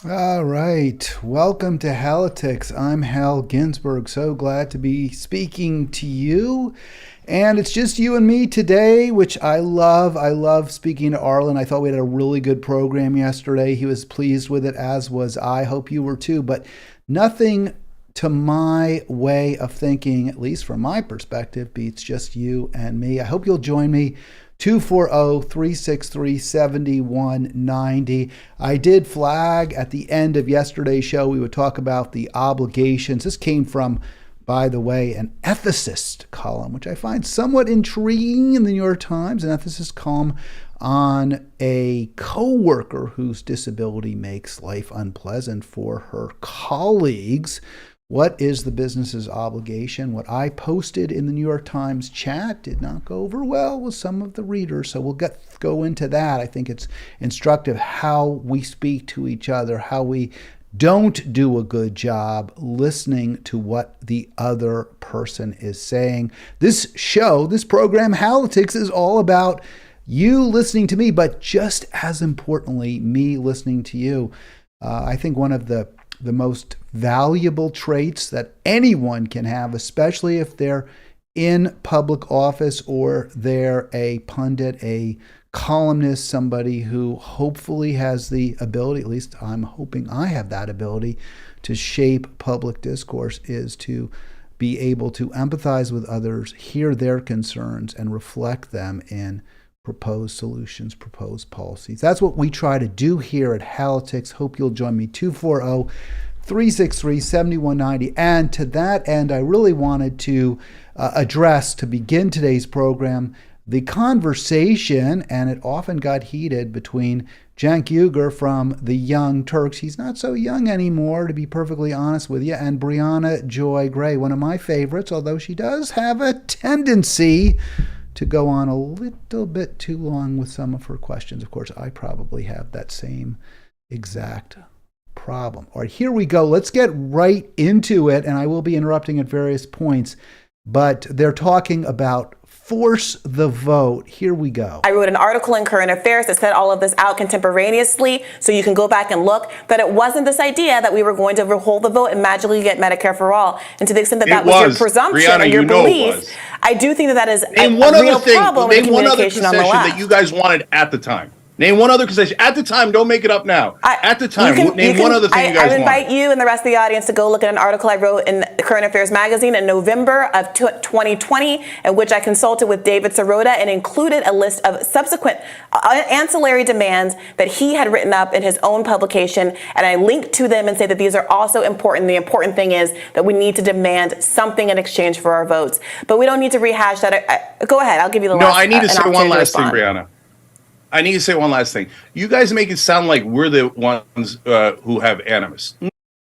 All right. Welcome to Halitics. I'm Hal Ginsberg. So glad to be speaking to you. And it's just you and me today, which I love. I love speaking to Arlen. I thought we had a really good program yesterday. He was pleased with it, as was I. Hope you were too. But nothing to my way of thinking, at least from my perspective, beats just you and me. I hope you'll join me. 240-363-7190. I did flag at the end of yesterday's show we would talk about the obligations. This came from, by the way, an ethicist column, which I find somewhat intriguing in the New York Times, an ethicist column on a coworker whose disability makes life unpleasant for her colleagues. What is the business's obligation? What I posted in the New York Times chat did not go over well with some of the readers, so we'll go into that. I think it's instructive how we speak to each other, how we don't do a good job listening to what the other person is saying. This show, this program, Halitics, is all about you listening to me, but just as importantly, me listening to you. I think one of the most valuable traits that anyone can have, especially if they're in public office or they're a pundit, a columnist, somebody who hopefully has the ability, at least I'm hoping I have that ability, to shape public discourse, is to be able to empathize with others, hear their concerns, and reflect them in proposed solutions, proposed policies. That's what we try to do here at Halitics. Hope you'll join me. 240-363-7190. And to that end, I really wanted to address, to begin today's program, the conversation, and it often got heated, between Cenk Uygur from the Young Turks. He's not so young anymore, to be perfectly honest with you, and Brianna Joy Gray, one of my favorites, although she does have a tendency to go on a little bit too long with some of her questions. Of course, I probably have that same exact problem. All right, here we go. Let's get right into it, and I will be interrupting at various points, but they're talking about force the vote. Here we go. I wrote an article in Current Affairs that set all of this out contemporaneously, so you can go back and look, that it wasn't this idea that we were going to hold the vote and magically get Medicare for all. And to the extent that that was your presumption, Brianna, or your belief, I do think that is a real problem in communication on the left. That you guys wanted at the time. Name one other concession. At the time, don't make it up now. At the time, name one other thing you guys wanted. I invite you and the rest of the audience to go look at an article I wrote in Current Affairs magazine in November of 2020, in which I consulted with David Sirota and included a list of subsequent ancillary demands that he had written up in his own publication. And I linked to them and say that these are also important. The important thing is that we need to demand something in exchange for our votes. But we don't need to rehash that. Go ahead. I'll give you the last. No, I need to say one last thing, Brianna. I need to say one last thing. You guys make it sound like we're the ones who have animus.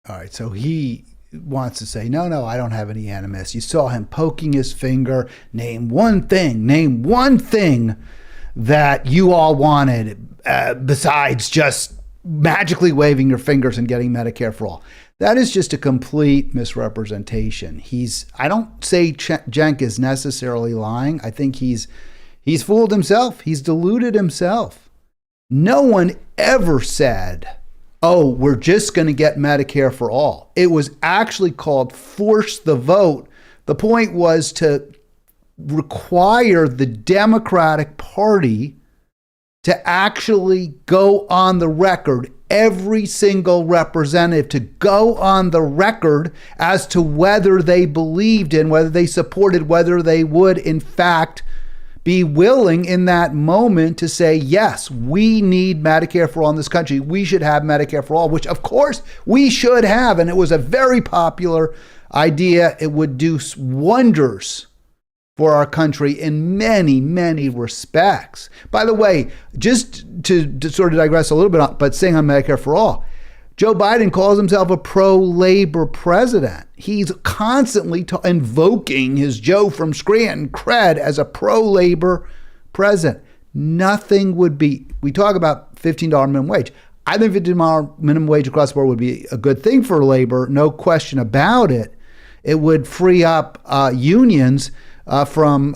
All right, so he wants to say, no, I don't have any animus. You saw him poking his finger. Name one thing that you all wanted besides just magically waving your fingers and getting Medicare for all. That is just a complete misrepresentation. I don't say Cenk is necessarily lying. I think he's fooled himself. He's deluded himself. No one ever said, oh, we're just going to get Medicare for all. It was actually called force the vote. The point was to require the Democratic Party to actually go on the record, every single representative to go on the record as to whether they believed in, whether they supported, whether they would, in fact, be willing in that moment to say, yes, we need Medicare for all in this country. We should have Medicare for all, which of course we should have. And it was a very popular idea. It would do wonders for our country in many, many respects. By the way, just to sort of digress a little bit, but saying on Medicare for all, Joe Biden calls himself a pro-labor president. He's constantly invoking his Joe from Scranton cred as a pro-labor president. Nothing would be, we talk about $15 minimum wage. I think $15 minimum wage across the board would be a good thing for labor, no question about it. It would free up unions from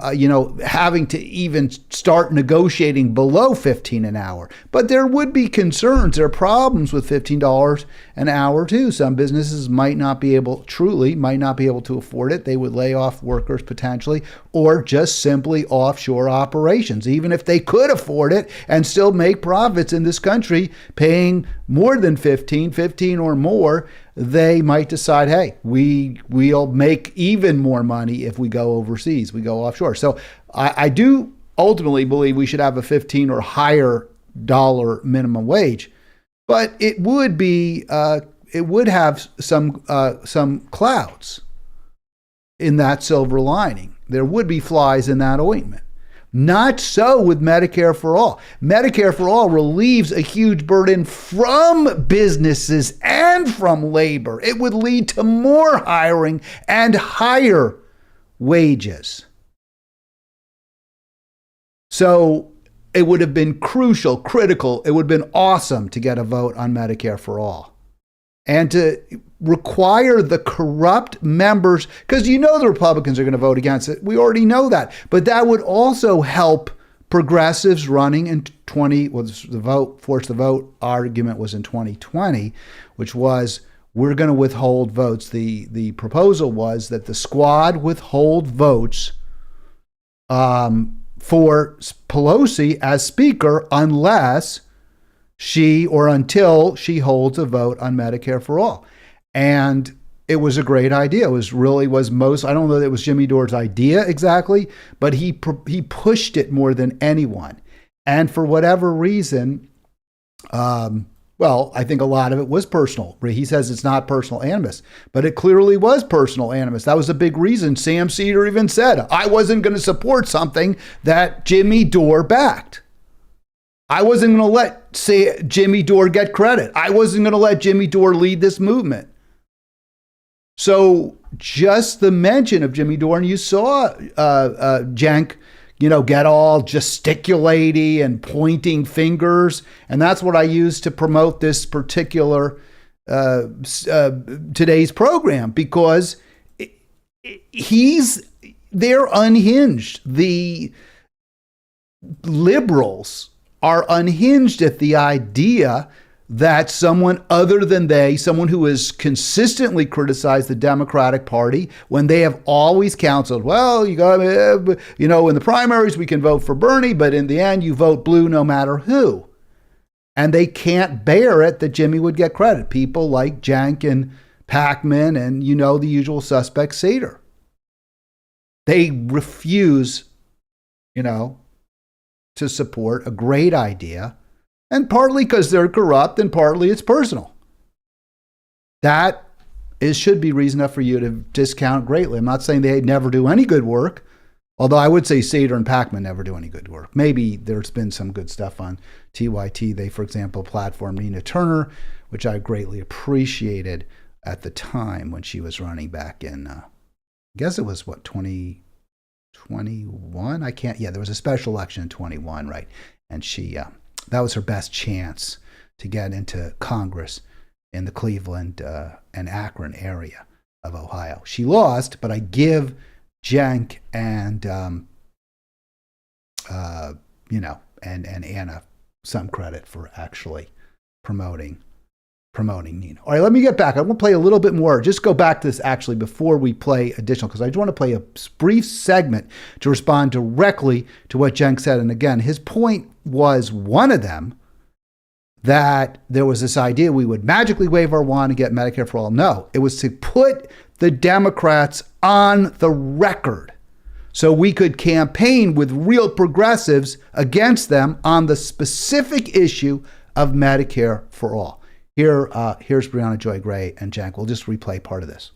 having to even start negotiating below 15 an hour. But there would be concerns. There are problems with $15 an hour too. Some businesses might not be able to afford it. They would lay off workers potentially, or just simply offshore operations, even if they could afford it and still make profits in this country, paying more than 15 or more. They might decide, hey, we'll make even more money if we go overseas, we go offshore. So I do ultimately believe we should have a 15 or higher dollar minimum wage, but it would have some clouds in that silver lining. There would be flies in that ointment. Not so with Medicare for All. Medicare for All relieves a huge burden from businesses and from labor. It would lead to more hiring and higher wages. So it would have been critical. It would have been awesome to get a vote on Medicare for All. And to require the corrupt members, because the Republicans are going to vote against it. We already know that. But that would also help progressives running in force the vote argument was in 2020, which was we're going to withhold votes. The proposal was that the squad withhold votes for Pelosi as speaker until she holds a vote on Medicare for All. And it was a great idea. It was most, I don't know that it was Jimmy Dore's idea exactly, but he pushed it more than anyone. And for whatever reason, I think a lot of it was personal. He says it's not personal animus, but it clearly was personal animus. That was a big reason. Sam Cedar even said, I wasn't going to support something that Jimmy Dore backed. I wasn't going to let Jimmy Dore get credit. I wasn't going to let Jimmy Dore lead this movement. So just the mention of Jimmy Dore, and you saw Cenk, get all gesticulating and pointing fingers, and that's what I used to promote this particular today's program, because they're unhinged. The liberals are unhinged at the idea that someone other than someone who has consistently criticized the Democratic Party when they have always counseled, well, in the primaries we can vote for Bernie, but in the end you vote blue no matter who. And they can't bear it that Jimmy would get credit. People like Cenk and Packman and the usual suspect Cedar. They refuse, to support a great idea, and partly because they're corrupt and partly it's personal. That should be reason enough for you to discount greatly. I'm not saying they never do any good work, although I would say Cedar and Packman never do any good work. Maybe there's been some good stuff on TYT. They, for example, platformed Nina Turner, which I greatly appreciated at the time when she was running back in, I guess it was 2021? There was a special election in 21, right? And she, that was her best chance to get into Congress in the Cleveland and Akron area of Ohio. She lost, but I give Cenk and Anna some credit for actually promoting Nina. All right, let me get back. I want to play a little bit more. Just go back to this actually before we play additional, because I just want to play a brief segment to respond directly to what Cenk said. And again, his point was one of them, that there was this idea we would magically wave our wand and get Medicare for all. No, it was to put the Democrats on the record so we could campaign with real progressives against them on the specific issue of Medicare for all. Here's Brianna Joy Gray and Cenk. We'll just replay part of this.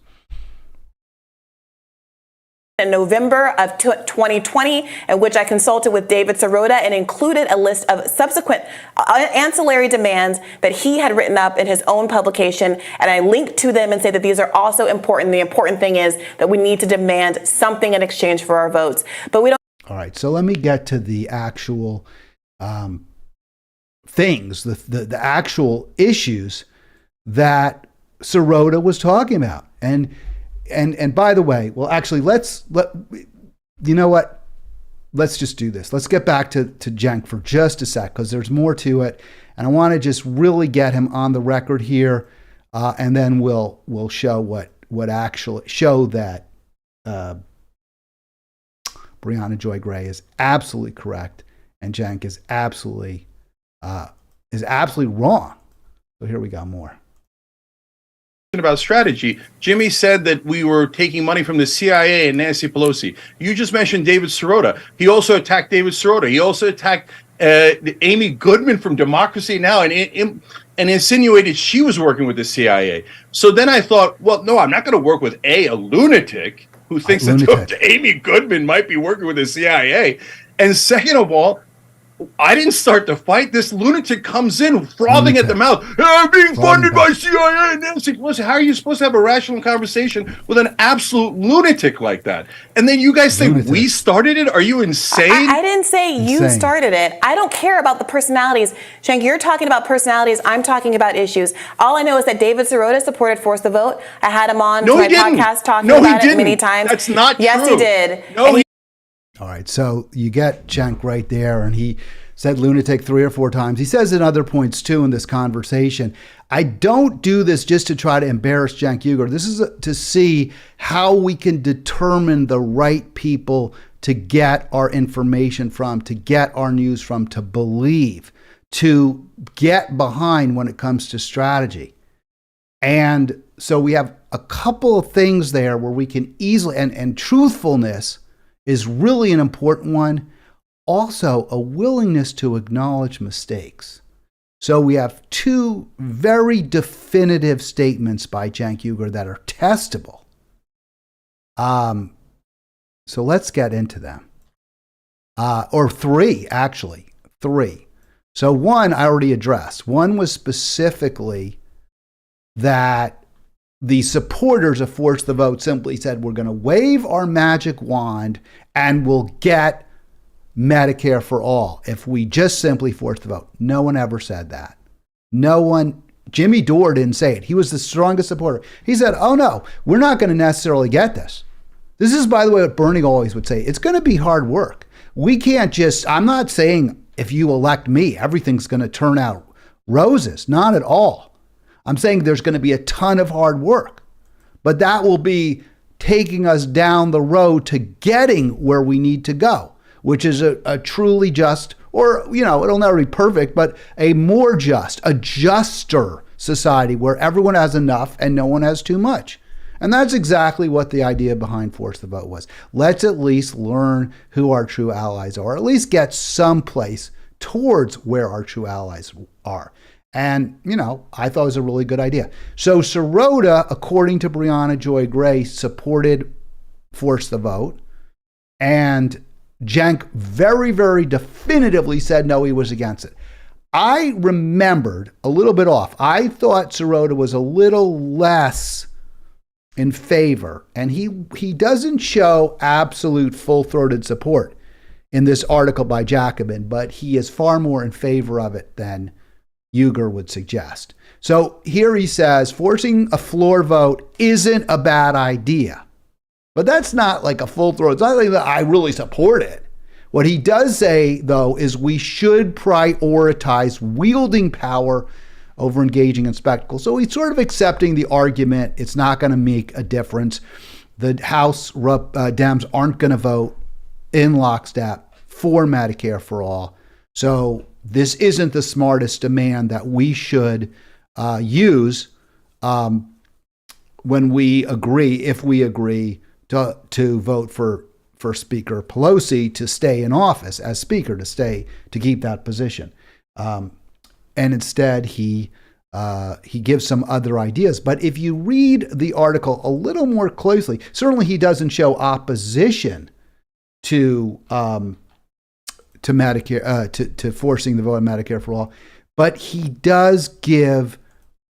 In November of 2020, in which I consulted with David Sirota and included a list of subsequent ancillary demands that he had written up in his own publication. And I linked to them and say that these are also important. The important thing is that we need to demand something in exchange for our votes. But we don't. All right, so let me get to the actual things, the actual issues that Sirota was talking about. And by the way, well, actually, you know what? Let's just do this. Let's get back to Cenk for just a sec, because there's more to it. And I want to just really get him on the record here. And then we'll show what actually show that Brianna Joy Gray is absolutely correct and Cenk is absolutely wrong. So here we go, more. About strategy, Jimmy said that we were taking money from the CIA and Nancy Pelosi. You just mentioned David Sirota. He also attacked David Sirota. He also attacked Amy Goodman from Democracy Now! and insinuated she was working with the CIA. So then I thought, well, no, I'm not going to work with a lunatic who thinks that Amy Goodman might be working with the CIA. And second of all, I didn't start the fight. This lunatic comes in frothing at the mouth. I'm being funded by CIA and Nancy Pelosi. How are you supposed to have a rational conversation with an absolute lunatic like that? And then you guys think we started it? Are you insane? I didn't say you started it. I don't care about the personalities. Cenk, you're talking about personalities. I'm talking about issues. All I know is that David Sirota supported Force the Vote. I had him on my podcast talking about it many times. That's not true. Yes, he did. No, all right, so you get Cenk right there, and he said lunatic 3 or 4 times. He says at other points, too, in this conversation. I don't do this just to try to embarrass Cenk Uygur. This is to see how we can determine the right people to get our information from, to get our news from, to believe, to get behind when it comes to strategy. And so we have a couple of things there where we can easily, and truthfulness is really an important one. Also, a willingness to acknowledge mistakes. So we have 2 very definitive statements by Cenk Uygur that are testable. So let's get into them. Or 3, actually. 3. So one I already addressed. One was specifically that the supporters of Force the Vote simply said, we're going to wave our magic wand and we'll get Medicare for all if we just simply force the vote. No one ever said that. No one. Jimmy Dore didn't say it. He was the strongest supporter. He said, oh no, we're not going to necessarily get this. This is, by the way, what Bernie always would say. It's going to be hard work. We can't just, I'm not saying if you elect me, everything's going to turn out roses. Not at all. I'm saying there's going to be a ton of hard work, but that will be taking us down the road to getting where we need to go, which is a truly just, or, it'll never be perfect, but a more just, a juster society where everyone has enough and no one has too much. And that's exactly what the idea behind Force the Vote was. Let's at least learn who our true allies are, or at least get someplace towards where our true allies are. And, I thought it was a really good idea. So Sirota, according to Brianna Joy Gray, supported Force the Vote. And Cenk very, very definitively said no, he was against it. I remembered a little bit off. I thought Sirota was a little less in favor. And he doesn't show absolute full-throated support in this article by Jacobin, but he is far more in favor of it than Uygur would suggest. So here he says, forcing a floor vote isn't a bad idea. But that's not like a full throat. It's not like that I really support it. What he does say, though, is we should prioritize wielding power over engaging in spectacle. So he's sort of accepting the argument. It's not going to make a difference. The House Dems aren't going to vote in lockstep for Medicare for all. So this isn't the smartest demand that we should use when we agree, if we agree to vote for Speaker Pelosi to stay in office as Speaker, to keep that position. And instead, he gives some other ideas. But if you read the article a little more closely, certainly he doesn't show opposition to Medicare, to forcing the vote on Medicare for all, but he does give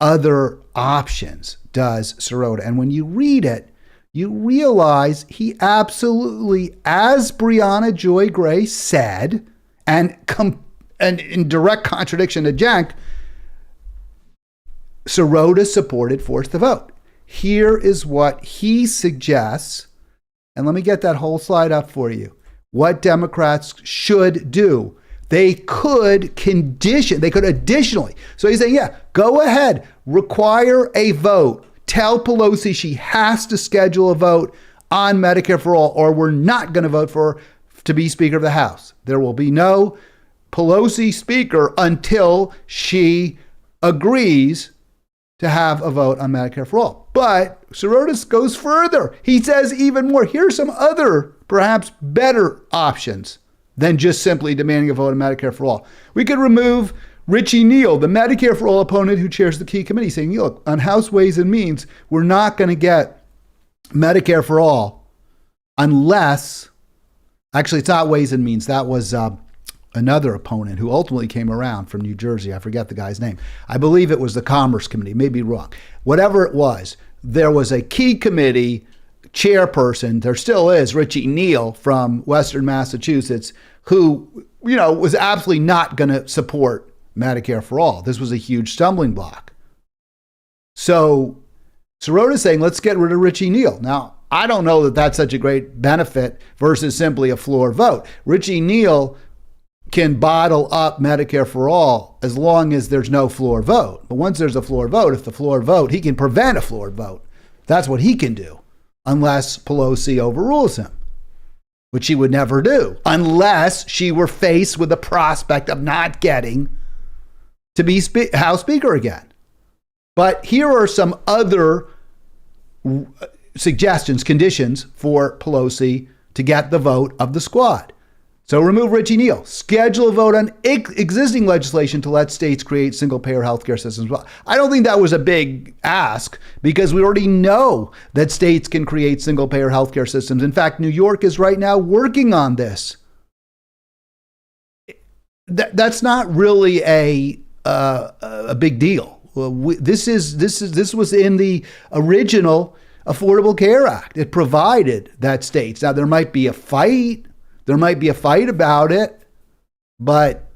other options, does Sirota. And when you read it, you realize he absolutely, as Brianna Joy Gray said, and in direct contradiction to Cenk, Sirota supported Force the Vote. Here is what he suggests, And let me get that whole slide up for you. What Democrats should do. They could additionally. So he's saying, yeah, go ahead, require a vote. Tell Pelosi she has to schedule a vote on Medicare for all, or we're not going to vote for her to be Speaker of the House. There will be no Pelosi Speaker until she agrees to have a vote on Medicare for all. But Sirota goes further. He says even more. Here's some other, perhaps better options than just simply demanding a vote on Medicare for all. We could remove Richie Neal, the Medicare for all opponent who chairs the key committee, saying, look, on House Ways and Means, we're not going to get Medicare for all unless, actually, it's not Ways and Means. That was another opponent who ultimately came around from New Jersey. I forget the guy's name. I believe it was the Commerce Committee, may be wrong. Whatever it was, there was a key committee chairperson, there still is, Richie Neal from Western Massachusetts, who, was absolutely not going to support Medicare for all. This was a huge stumbling block. So Sirota's saying, let's get rid of Richie Neal. Now, I don't know that that's such a great benefit versus simply a floor vote. Richie Neal can bottle up Medicare for all as long as there's no floor vote. But once there's a floor vote, if the floor vote, he can prevent a floor vote. That's what he can do, unless Pelosi overrules him, which she would never do, unless she were faced with the prospect of not getting to be House Speaker again. But here are some other suggestions, conditions for Pelosi to get the vote of the squad. So remove Richie Neal. Schedule a vote on existing legislation to let states create single-payer healthcare systems. Well, I don't think that was a big ask because we already know that states can create single-payer healthcare systems. In fact, New York is right now working on this. That's not really a big deal. This was in the original Affordable Care Act. It provided that states. Now there might be a fight. There might be a fight about it, but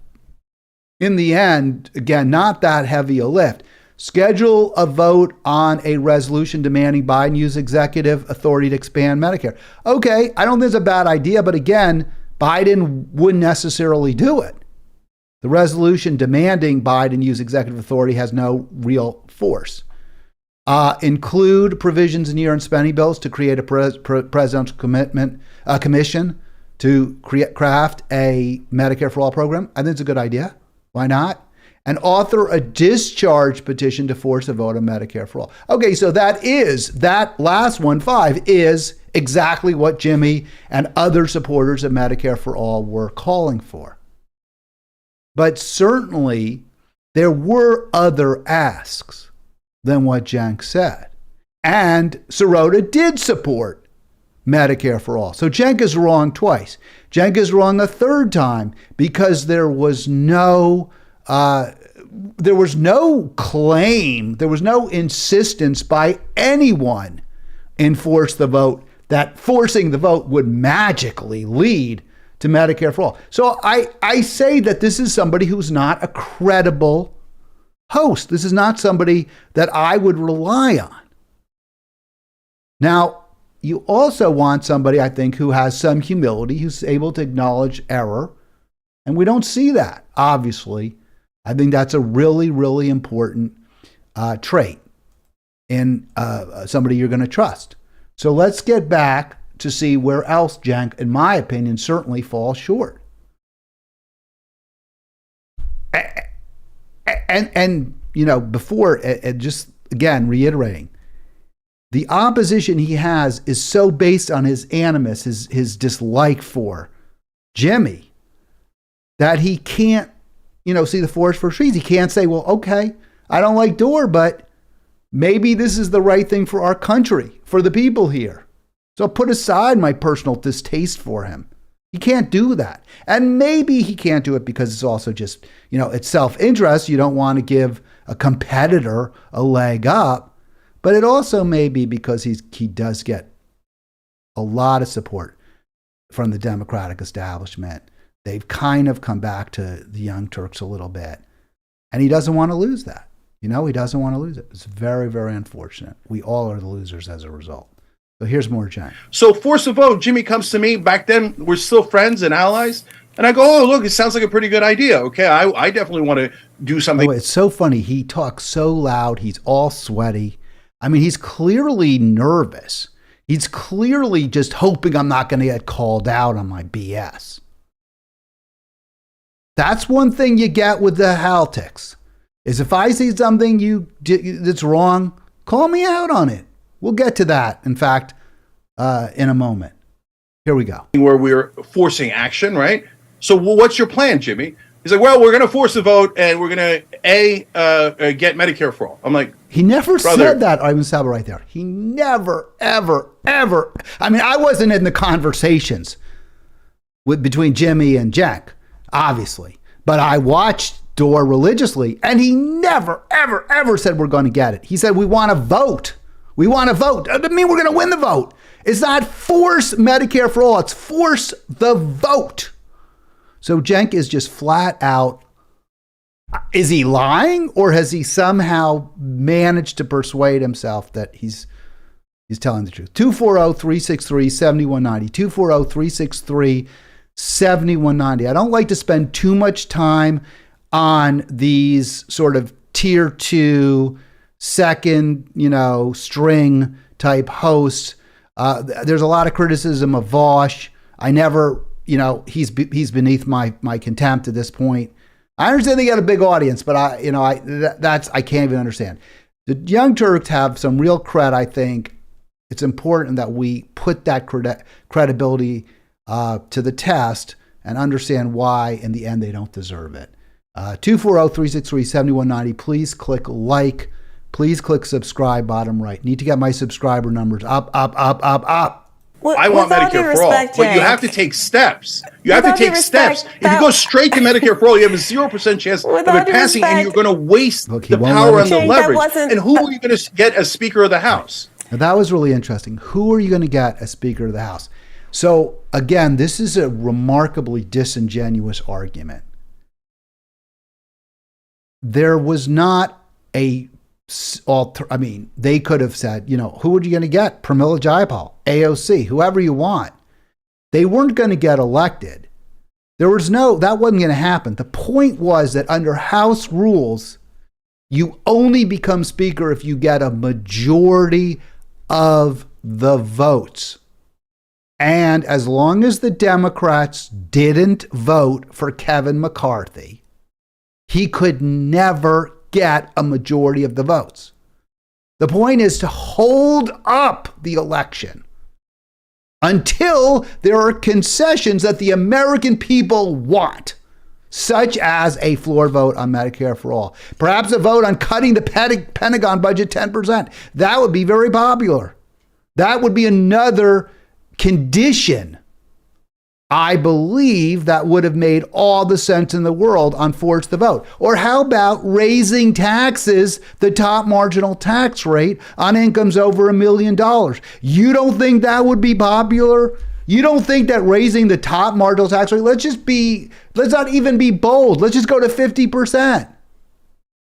in the end, again, not that heavy a lift. Schedule a vote on a resolution demanding Biden use executive authority to expand Medicare. Okay, I don't think it's a bad idea, but again, Biden wouldn't necessarily do it. The resolution demanding Biden use executive authority has no real force. Include provisions in year-end spending bills to create a presidential commission to craft a Medicare for all program. I think it's a good idea. Why not? And author a discharge petition to force a vote on Medicare for all. Okay, so that last one, 5, is exactly what Jimmy and other supporters of Medicare for all were calling for. But certainly there were other asks than what Cenk said. And Sirota did support Medicare for all. So Cenk is wrong twice. Cenk is wrong a third time because there was no claim, there was no insistence by anyone in Force the Vote that forcing the vote would magically lead to Medicare for all. So I say that this is somebody who's not a credible host. This is not somebody that I would rely on. Now, you also want somebody, I think, who has some humility, who's able to acknowledge error. And we don't see that, obviously. I think that's a really, really important trait in somebody you're going to trust. So let's get back to see where else Cenk, in my opinion, certainly falls short. And before, just again, reiterating, the opposition he has is so based on his animus, his dislike for Jimmy, that he can't, see the forest for trees. He can't say, well, okay, I don't like Dore, but maybe this is the right thing for our country, for the people here. So put aside my personal distaste for him. He can't do that. And maybe he can't do it because it's also just, it's self-interest. You don't want to give a competitor a leg up. But it also may be because he does get a lot of support from the Democratic establishment. They've kind of come back to the Young Turks a little bit. And he doesn't want to lose that. He doesn't want to lose it. It's very, very unfortunate. We all are the losers as a result. So here's more, Cenk. So force a vote. Jimmy comes to me. Back then, we're still friends and allies. And I go, oh, look, it sounds like a pretty good idea. Okay, I definitely want to do something. Oh, it's so funny. He talks so loud. He's all sweaty. I mean, he's clearly nervous. He's clearly just hoping I'm not going to get called out on my BS. That's one thing you get with the Halitics, is if I see something that's wrong, call me out on it. We'll get to that, in fact, in a moment. Here we go. Where we're forcing action, right? So what's your plan, Jimmy? He's like, well, we're going to force a vote, and we're going to, get Medicare for all. I'm like, he never said that. I'm going to stop it right there. He never, ever, ever. I mean, I wasn't in the conversations between Jimmy and Cenk, obviously. But I watched Dore religiously, and he never, ever, ever said we're going to get it. He said, we want to vote. We want to vote. That doesn't mean we're going to win the vote. It's not force Medicare for all. It's force the vote. So Cenk is just flat out. Is he lying, or has he somehow managed to persuade himself that he's telling the truth? 240-363-7190. 240-363-7190. I don't like to spend too much time on these sort of tier 2, second, string type hosts. There's a lot of criticism of Vosh. I never, he's beneath my contempt at this point. I understand they got a big audience, but I can't even understand. The Young Turks have some real cred. I think it's important that we put that credibility to the test and understand why in the end they don't deserve it. 240-363-7190. Please click like. Please click subscribe, bottom right. Need to get my subscriber numbers up. I want Medicare for all, but you have to take steps. You have to take steps. If you go straight to Medicare for all, you have a 0% chance of it passing, and you're going to waste the power and the leverage. And who are you going to get as Speaker of the House? Now, that was really interesting. Who are you going to get as Speaker of the House? So, again, this is a remarkably disingenuous argument. There was not they could have said, who are you going to get? Pramila Jayapal, AOC, whoever you want. They weren't going to get elected. That wasn't going to happen. The point was that under House rules, you only become Speaker if you get a majority of the votes. And as long as the Democrats didn't vote for Kevin McCarthy, he could never get a majority of the votes. The point is to hold up the election until there are concessions that the American people want, such as a floor vote on Medicare for all. Perhaps a vote on cutting the Pentagon budget 10%. That would be very popular. That would be another condition. I believe that would have made all the sense in the world on force the vote. Or how about raising taxes, the top marginal tax rate on incomes over $1 million? You don't think that would be popular? You don't think that raising the top marginal tax rate, let's not even be bold. Let's just go to 50%.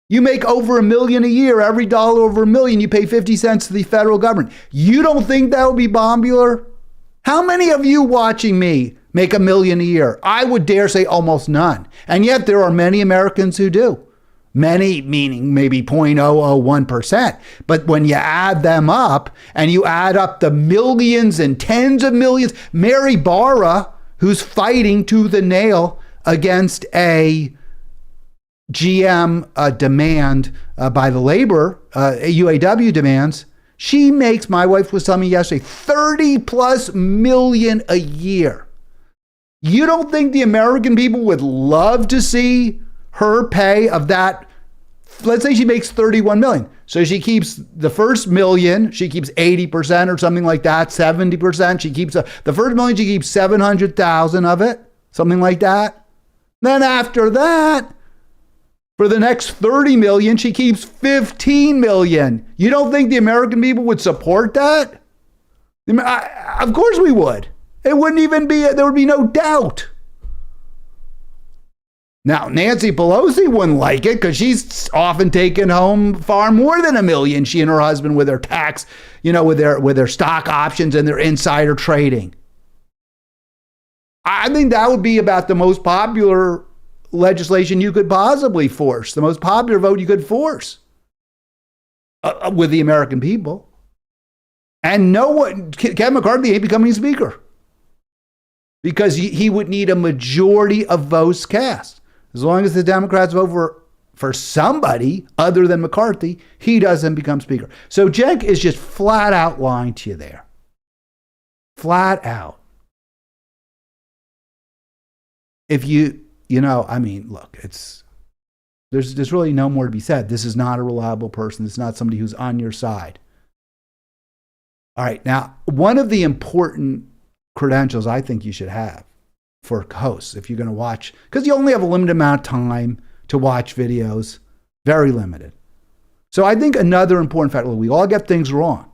You make over $1 million a year. Every dollar over $1 million, you pay 50 cents to the federal government. You don't think that would be popular? How many of you watching me make $1 million a year? I would dare say almost none. And yet there are many Americans who do. Many, meaning maybe 0.001%. But when you add them up and you add up the millions and tens of millions, Mary Barra, who's fighting tooth and nail against a GM demand by the labor, UAW demands, she makes, my wife was telling me yesterday, 30 plus million a year. You don't think the American people would love to see her pay of that? Let's say she makes 31 million. So she keeps the first million, she keeps 80% or something like that, 70%. She keeps the first million, she keeps 700,000 of it, something like that. Then after that, for the next 30 million, she keeps 15 million. You don't think the American people would support that? Of course we would. It wouldn't even be, there would be no doubt. Now, Nancy Pelosi wouldn't like it because she's often taken home far more than $1 million, she and her husband, with their tax, with their stock options and their insider trading. I think that would be about the most popular legislation you could possibly force, the most popular vote you could force with the American people. And no one, Kevin McCarthy ain't becoming speaker because he would need a majority of votes cast. As long as the Democrats vote for somebody other than McCarthy, he doesn't become speaker. So Cenk is just flat out lying to you there. Flat out. If look, there's really no more to be said. This is not a reliable person. This is not somebody who's on your side. All right. Now, one of the important credentials I think you should have for hosts, if you're going to watch, because you only have a limited amount of time to watch videos, very limited. So I think another important factor, we all get things wrong,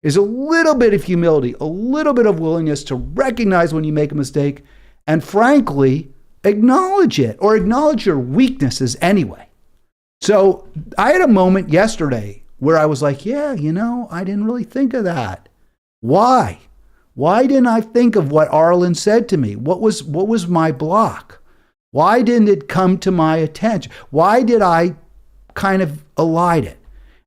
is a little bit of humility, a little bit of willingness to recognize when you make a mistake and frankly, acknowledge it or acknowledge your weaknesses anyway. So I had a moment yesterday where I was like, I didn't really think of that. Why? Why didn't I think of what Arlen said to me? What was my block? Why didn't it come to my attention? Why did I kind of elide it?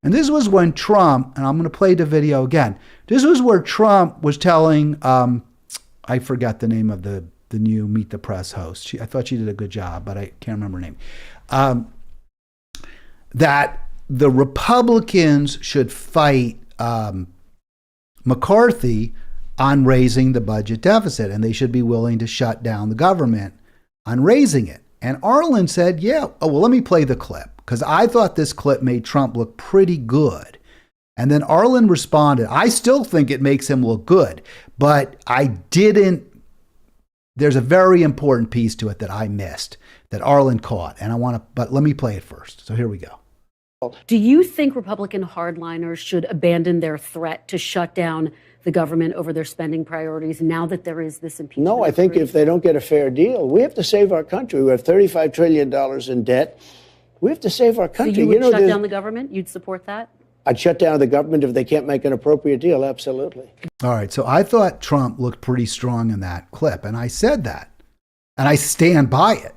And this was when Trump, and I'm going to play the video again. This was where Trump was telling, I forgot the name of the new Meet the Press host. I thought she did a good job, but I can't remember her name. That the Republicans should fight McCarthy on raising the budget deficit, and they should be willing to shut down the government on raising it. And Arlen said, let me play the clip, because I thought this clip made Trump look pretty good. And then Arlen responded, I still think it makes him look good, but there's a very important piece to it that I missed, that Arlen caught, but let me play it first. So here we go. Do you think Republican hardliners should abandon their threat to shut down the government over their spending priorities now that there is this impeachment? No, I think if they don't get a fair deal, we have to save our country. We have $35 trillion in debt. We have to save our country. So you would shut down the government? You'd support that? I'd shut down the government if they can't make an appropriate deal. Absolutely. All right. So I thought Trump looked pretty strong in that clip. And I said that. And I stand by it.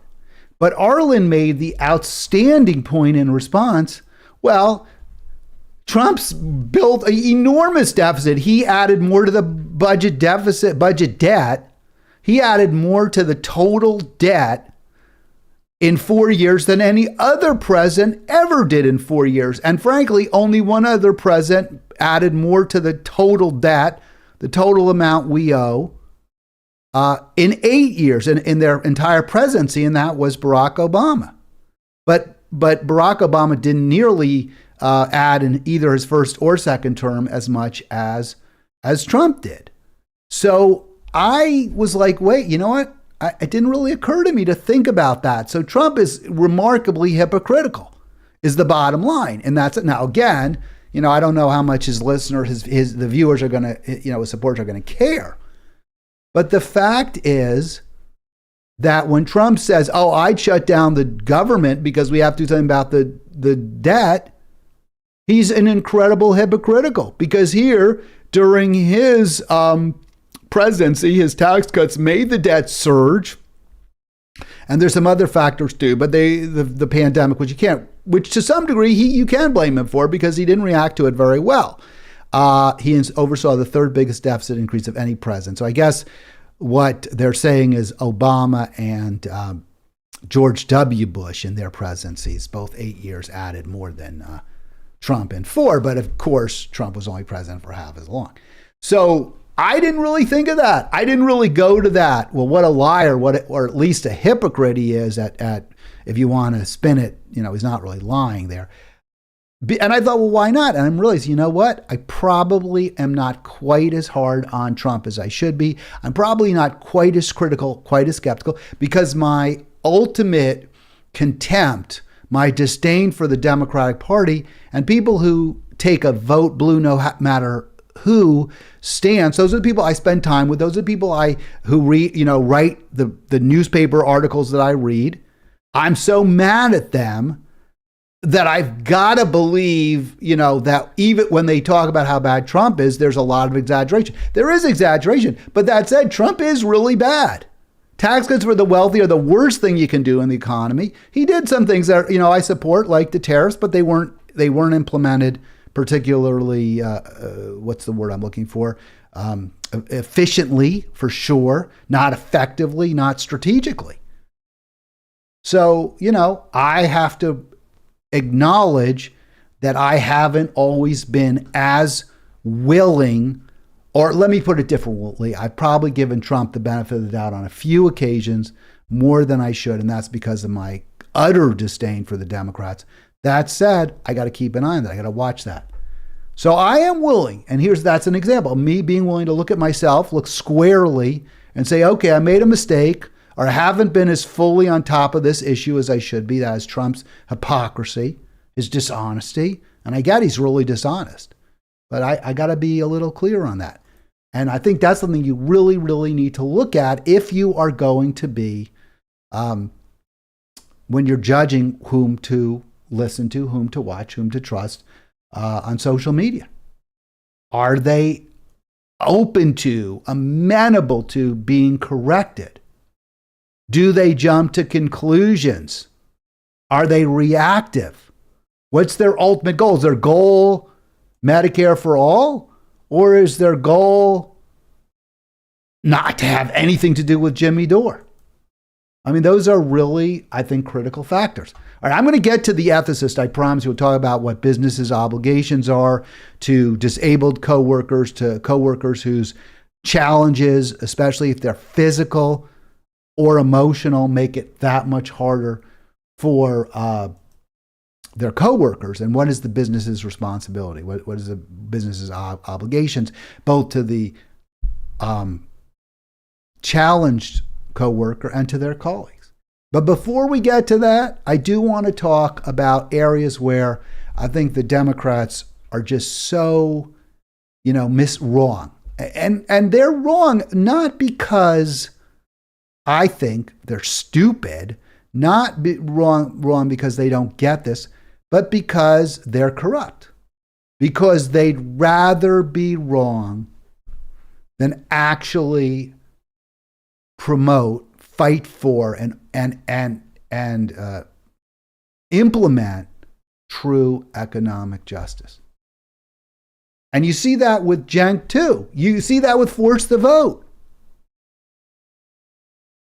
But Arlen made the outstanding point in response. Well, Trump's built an enormous deficit. He added more to the budget debt. He added more to the total debt in 4 years than any other president ever did in 4 years. And frankly, only one other president added more to the total debt, the total amount we owe, in 8 years in their entire presidency, and that was Barack Obama. But Barack Obama didn't nearly add in either his first or second term as much as Trump did. So I was like, wait, you know what? It didn't really occur to me to think about that. So Trump is remarkably hypocritical, is the bottom line. And that's it. Now, again, I don't know how much his listeners, the viewers are going to, his supporters are going to care. But the fact is that when Trump says, I'd shut down the government because we have to do something about the debt, he's an incredible hypocritical, because here during his presidency, his tax cuts made the debt surge. And there's some other factors too, but the pandemic, which to some degree you can blame him for, because he didn't react to it very well. He oversaw the third biggest deficit increase of any president. So I guess what they're saying is Obama and George W. Bush in their presidencies, both 8 years, added more than Trump in 4. But of course, Trump was only president for half as long. So I didn't really think of that. I didn't really go to that. Well, what a liar, or at least a hypocrite he is at if you want to spin it, he's not really lying there. And I thought, well, why not? And I'm realizing, you know what? I probably am not quite as hard on Trump as I should be. I'm probably not quite as critical, quite as skeptical, because my ultimate contempt, my disdain for the Democratic Party and people who take a vote blue no matter who stance, those are the people I spend time with. Those are the people who read, write the newspaper articles that I read. I'm so mad at them that I've got to believe, that even when they talk about how bad Trump is, there's a lot of exaggeration. There is exaggeration. But that said, Trump is really bad. Tax cuts for the wealthy are the worst thing you can do in the economy. He did some things that, I support, like the tariffs, but they weren't implemented particularly, what's the word I'm looking for? Efficiently, for sure, not effectively, not strategically. So, I have to acknowledge that I haven't always been as willing, or let me put it differently. I've probably given Trump the benefit of the doubt on a few occasions more than I should, and that's because of my utter disdain for the Democrats. That said, I got to keep an eye on that. I got to watch that. So I am willing, and that's an example of me being willing to look at myself, look squarely, and say, okay, I made a mistake, or I haven't been as fully on top of this issue as I should be. That is Trump's hypocrisy, his dishonesty, and I get he's really dishonest. But I got to be a little clear on that. And I think that's something you really, really need to look at if you are going to be, when you're judging whom to listen to, whom to watch, whom to trust on social media. Are they open to, amenable to being corrected? Do they jump to conclusions? Are they reactive? What's their ultimate goal? Is their goal Medicare for all? Or is their goal not to have anything to do with Jimmy Dore? I mean, those are really, I think, critical factors. All right, I'm going to get to the ethicist. I promise we'll talk about what businesses' obligations are to disabled coworkers, to coworkers whose challenges, especially if they're physical or emotional, make it that much harder for their coworkers, and what is the business's responsibility? What is the business's obligations, both to the challenged coworker and to their colleagues? But before we get to that, I do want to talk about areas where I think the Democrats are just so, wrong, and they're wrong not because I think they're stupid, not wrong because they don't get this, but because they're corrupt, because they'd rather be wrong than actually promote, fight for, and implement true economic justice. And you see that with Cenk too. You see that with Force the Vote.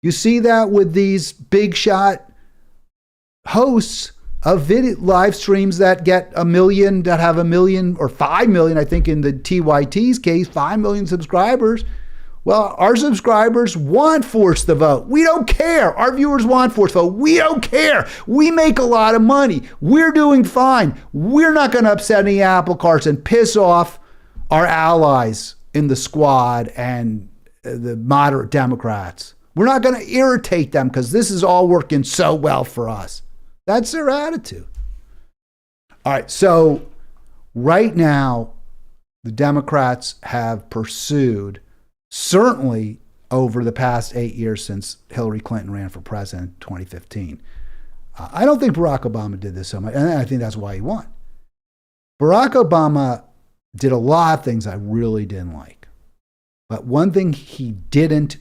You see that with these big shot hosts of video live streams that get 1 million, that have 1 million or 5 million, I think in the TYT's case, 5 million subscribers. Well, our subscribers want Force the Vote. We don't care. Our viewers want Force the Vote. We don't care. We make a lot of money. We're doing fine. We're not going to upset any apple carts and piss off our allies in the squad and the moderate Democrats. We're not going to irritate them because this is all working so well for us. That's their attitude. All right, so right now, the Democrats have pursued, certainly over the past 8 years since Hillary Clinton ran for president in 2015. I don't think Barack Obama did this so much, and I think that's why he won. Barack Obama did a lot of things I really didn't like. But one thing he didn't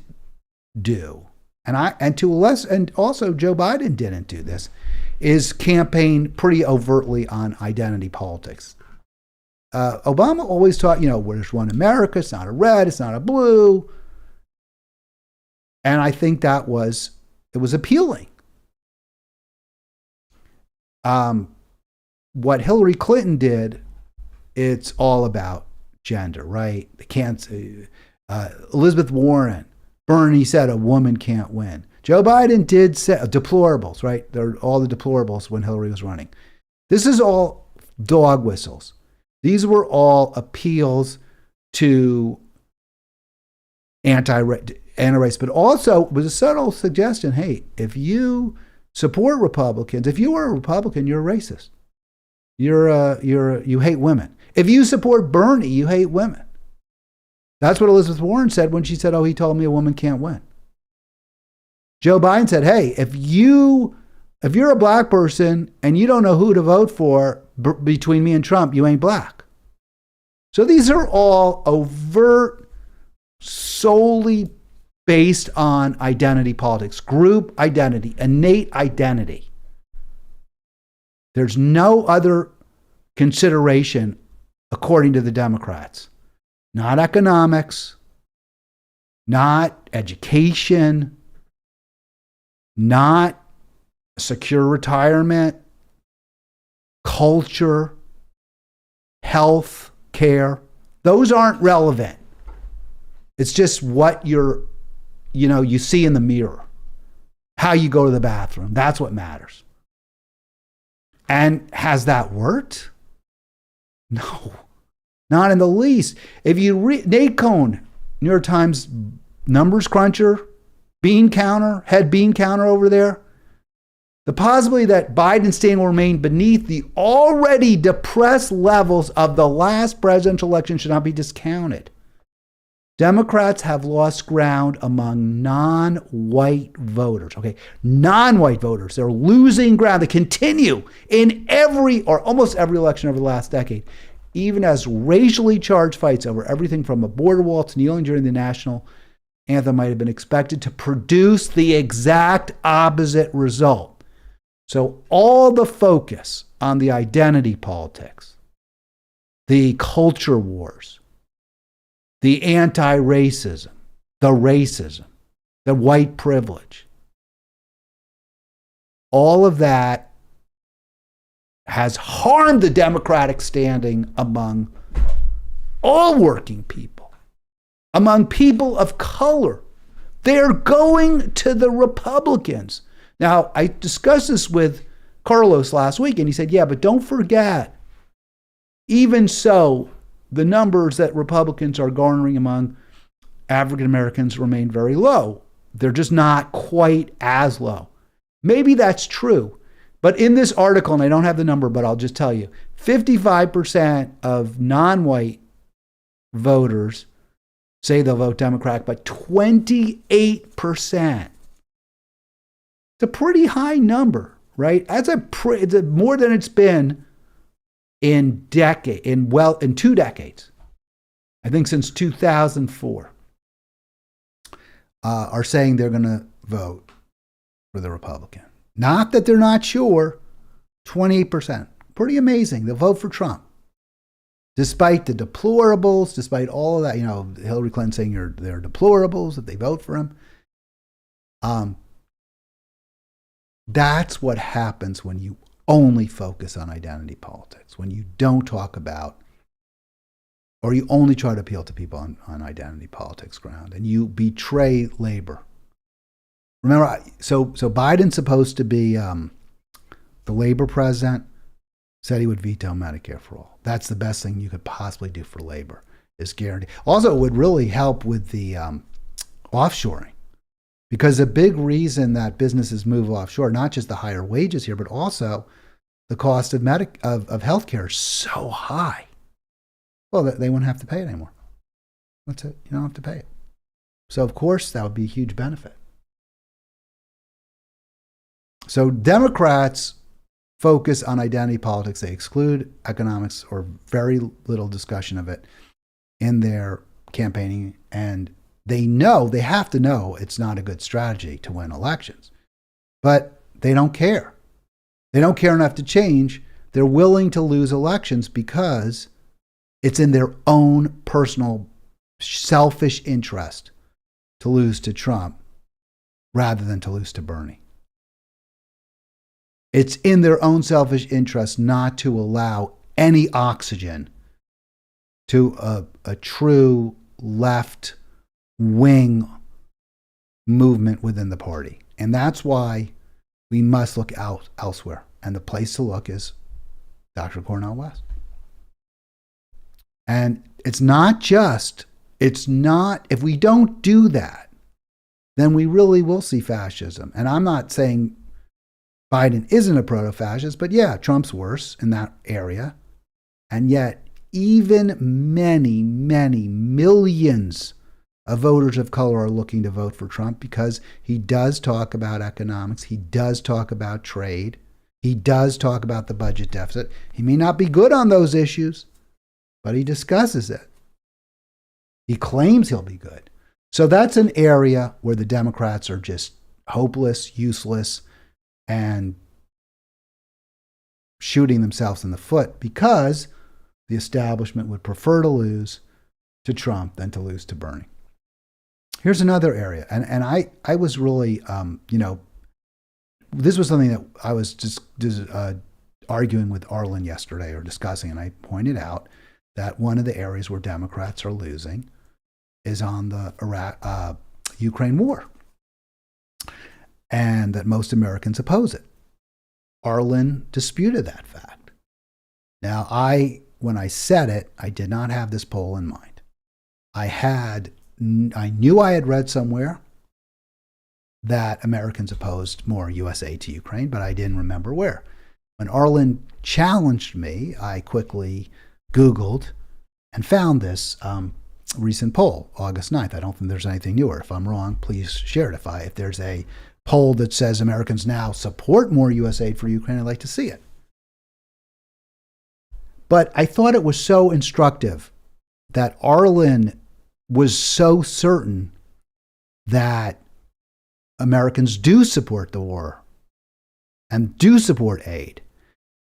do, and also Joe Biden didn't do this, is campaign pretty overtly on identity politics. Obama always taught, there's one America, it's not a red, it's not a blue. And I think it was appealing. What Hillary Clinton did, it's all about gender, right? They can't, Elizabeth Warren, Bernie said a woman can't win. Joe Biden did say deplorables, right? They're all the deplorables when Hillary was running. This is all dog whistles. These were all appeals to anti-race, but also was a subtle suggestion, hey, if you support Republicans, if you are a Republican, you're a racist. You hate women. If you support Bernie, you hate women. That's what Elizabeth Warren said when she said, he told me a woman can't win. Joe Biden said, hey, if you If you're a black person and you don't know who to vote for between me and Trump, you ain't black. So these are all overt, solely based on identity politics, group identity, innate identity. There's no other consideration, according to the Democrats. Not economics, not education, not secure retirement, culture, health care. Those aren't relevant. It's just what you see in the mirror, how you go to the bathroom. That's what matters. And has that worked? No, not in the least. If you read Nate Cohn, New York Times numbers cruncher, head bean counter over there, the possibility that Biden's standing will remain beneath the already depressed levels of the last presidential election should not be discounted. Democrats have lost ground among non-white voters. Okay, non-white voters. They're losing ground. They continue in every or almost every election over the last decade, even as racially charged fights over everything from a border wall to kneeling during the national anthem might have been expected to produce the exact opposite result. So all the focus on the identity politics, the culture wars, the anti-racism, the white privilege, all of that has harmed the Democratic standing among all working people, among people of color. They're going to the Republicans. Now, I discussed this with Carlos last week, and he said, yeah, but don't forget, even so, the numbers that Republicans are garnering among African Americans remain very low. They're just not quite as low. Maybe that's true. But in this article, and I don't have the number, but I'll just tell you, 55% of non-white voters say they'll vote Democrat, but 28%. It's a pretty high number, right? It's more than it's been in 2 decades. I think since 2004, are saying they're going to vote for the Republican. Not that they're not sure. 28%, pretty amazing. They'll vote for Trump, despite the deplorables, despite all of that. Hillary Clinton saying they're deplorables if they vote for him. That's what happens when you only focus on identity politics, when you don't talk about, or you only try to appeal to people on identity politics ground, and you betray labor. Remember, so Biden's supposed to be the labor president, said he would veto Medicare for all. That's the best thing you could possibly do for labor, is guarantee. Also, it would really help with the offshoring. Because a big reason that businesses move offshore, not just the higher wages here, but also the cost of healthcare is so high. Well, they wouldn't have to pay it anymore. That's it. You don't have to pay it. So, of course, that would be a huge benefit. So Democrats focus on identity politics. They exclude economics or very little discussion of it in their campaigning, and they have to know it's not a good strategy to win elections. But they don't care. They don't care enough to change. They're willing to lose elections because it's in their own personal selfish interest to lose to Trump rather than to lose to Bernie. It's in their own selfish interest not to allow any oxygen to a true left wing movement within the party. And that's why we must look out elsewhere. And the place to look is Dr. Cornel West. And if we don't do that, then we really will see fascism. And I'm not saying Biden isn't a proto-fascist, but yeah, Trump's worse in that area. And yet, even many, many millions of voters of color are looking to vote for Trump because he does talk about economics. He does talk about trade. He does talk about the budget deficit. He may not be good on those issues, but he discusses it. He claims he'll be good. So that's an area where the Democrats are just hopeless, useless, and shooting themselves in the foot because the establishment would prefer to lose to Trump than to lose to Bernie. Here's another area, and I was really, this was something that I was just arguing with Arlen yesterday or discussing, and I pointed out that one of the areas where Democrats are losing is on the Ukraine war, and that most Americans oppose it. Arlen disputed that fact. Now, when I said it, I did not have this poll in mind. I knew I had read somewhere that Americans opposed more U.S. aid to Ukraine, but I didn't remember where. When Arlen challenged me, I quickly Googled and found this recent poll, August 9th. I don't think there's anything newer. If I'm wrong, please share it. If there's a poll that says Americans now support more U.S. aid for Ukraine, I'd like to see it. But I thought it was so instructive that Arlen was so certain that Americans do support the war and do support aid.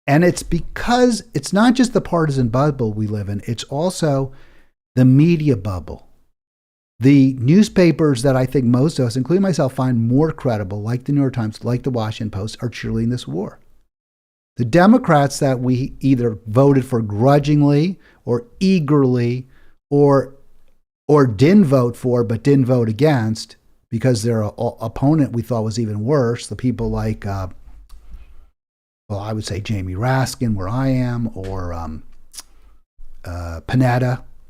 And it's because it's not just the partisan bubble we live in, it's also the media bubble. The newspapers that I think most of us, including myself, find more credible, like the New York Times, like the Washington Post, are cheerleading this war. The Democrats that we either voted for grudgingly or eagerly or didn't vote for but didn't vote against because their opponent we thought was even worse, the people like, I would say Jamie Raskin, where I am, or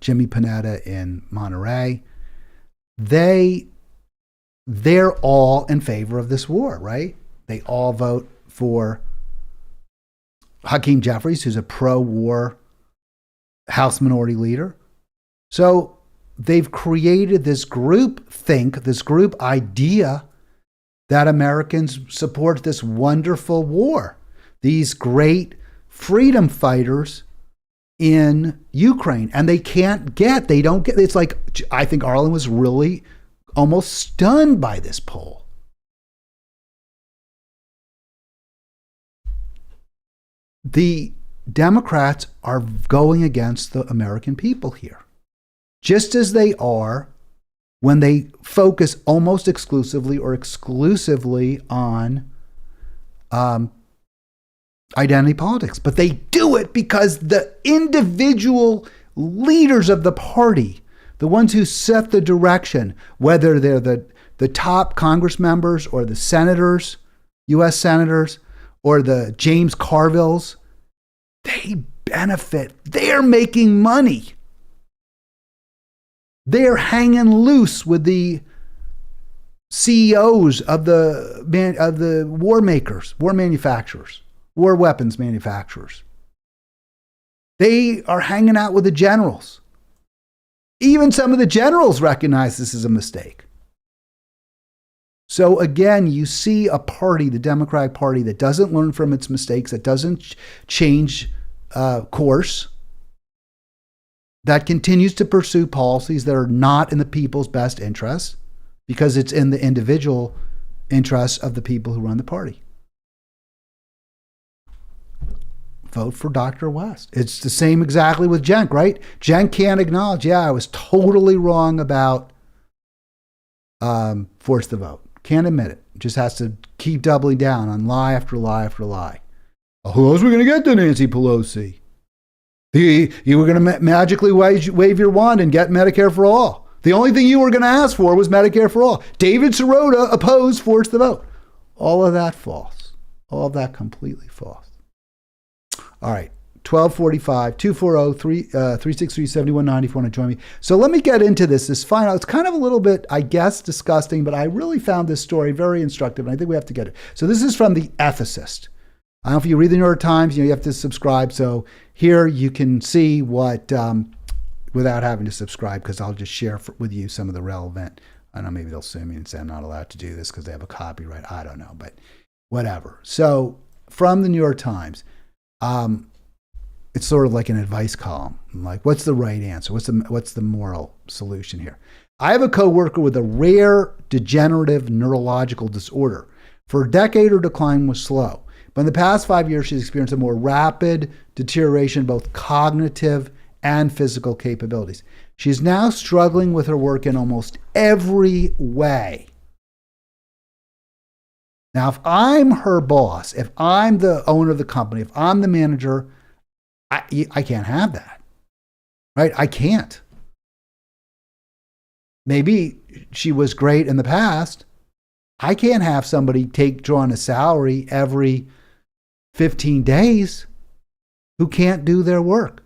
Jimmy Panetta in Monterey, they're all in favor of this war, right? They all vote for Hakeem Jeffries, who's a pro-war House Minority Leader. So they've created this group idea that Americans support this wonderful war. These great freedom fighters in Ukraine, and they don't get, it's like, I think Arlen was really almost stunned by this poll. The Democrats are going against the American people here, just as they are when they focus almost exclusively or exclusively on identity politics. But they do it because the individual leaders of the party, the ones who set the direction, whether they're the top Congress members or the senators, U.S. senators, or the James Carvilles, they benefit. They're making money. They're hanging loose with the CEOs of the war makers, war manufacturers, war weapons manufacturers. They are hanging out with the generals. Even some of the generals recognize this is a mistake. So again, you see a party, the Democratic Party, that doesn't learn from its mistakes, that doesn't change course, that continues to pursue policies that are not in the people's best interest because it's in the individual interests of the people who run the party. Vote for Dr. West. It's the same exactly with Cenk, right? Cenk can't acknowledge, I was totally wrong about force the vote. Can't admit it. Just has to keep doubling down on lie after lie after lie. Who else are we going to get to Nancy Pelosi? You were going to magically wave your wand and get Medicare for all. The only thing you were going to ask for was Medicare for all. David Sirota opposed force the vote. All of that false. All of that completely false. All right, 1245, 240-363-7190 if you want to join me. So let me get into this final. It's kind of a little bit, I guess, disgusting, but I really found this story very instructive, and I think we have to get it. So this is from The Ethicist. I don't know if you read the New York Times, you have to subscribe. So here you can see what without having to subscribe, because I'll just share with you some of the relevant. I know maybe they'll sue me and say I'm not allowed to do this because they have a copyright. I don't know, but whatever. So from the New York Times, it's sort of like an advice column. Like, what's the right answer? What's the moral solution here? I have a coworker with a rare degenerative neurological disorder. For a decade, her decline was slow. But in the past 5 years, she's experienced a more rapid deterioration, both cognitive and physical capabilities. She's now struggling with her work in almost every way. Now, if I'm her boss, if I'm the owner of the company, if I'm the manager, I can't have that, right? I can't. Maybe she was great in the past. I can't have somebody draw on a salary every 15 days who can't do their work.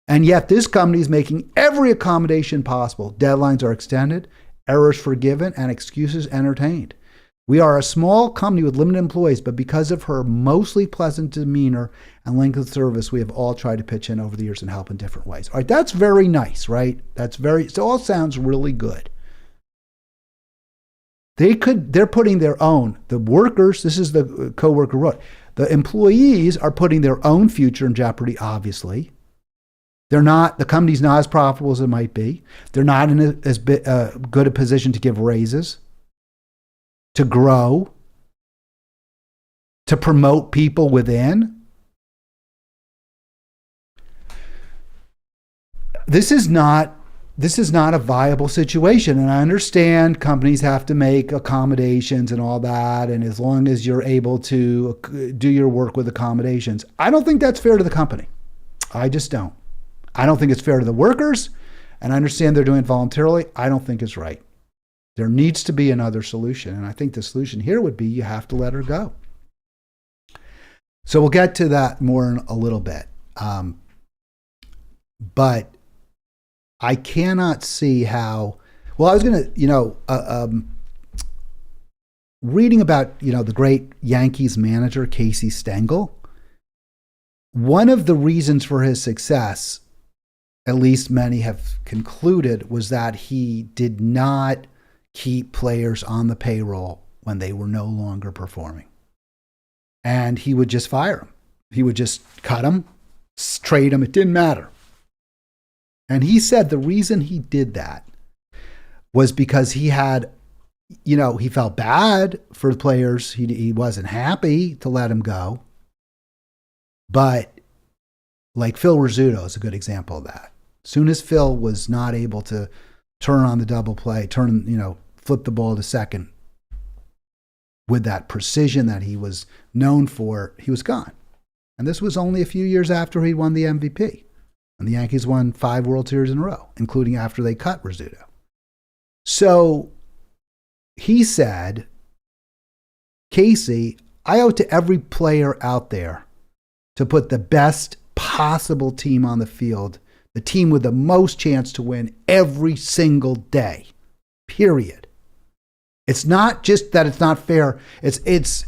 And yet this company is making every accommodation possible. Deadlines are extended, errors forgiven, and excuses entertained. We are a small company with limited employees, but because of her mostly pleasant demeanor and length of service, we have all tried to pitch in over the years and help in different ways. All right, that's very nice, right? It all sounds really good. They're putting their own, the workers, this is the coworker wrote, the employees are putting their own future in jeopardy, obviously. The company's not as profitable as it might be. They're not in as good a position to give raises, to grow, to promote people within. This is not a viable situation. And I understand companies have to make accommodations and all that. And as long as you're able to do your work with accommodations, I don't think that's fair to the company. I just don't. I don't think it's fair to the workers. And I understand they're doing it voluntarily. I don't think it's right. There needs to be another solution. And I think the solution here would be you have to let her go. So we'll get to that more in a little bit. But I cannot see how, well, I was going to, reading about, the great Yankees manager, Casey Stengel. One of the reasons for his success, at least many have concluded, was that he did not keep players on the payroll when they were no longer performing. And he would just fire them. He would just cut them, trade them. It didn't matter. And he said the reason he did that was because he had, he felt bad for the players. He wasn't happy to let them go. But like Phil Rizzuto is a good example of that. As soon as Phil was not able to turn on the double play, flip the ball to second with that precision that he was known for, he was gone. And this was only a few years after he won the MVP. And the Yankees won 5 World Series in a row, including after they cut Rizzuto. So he said, Casey, I owe it to every player out there to put the best possible team on the field, the team with the most chance to win every single day, period. It's not just that it's not fair. It's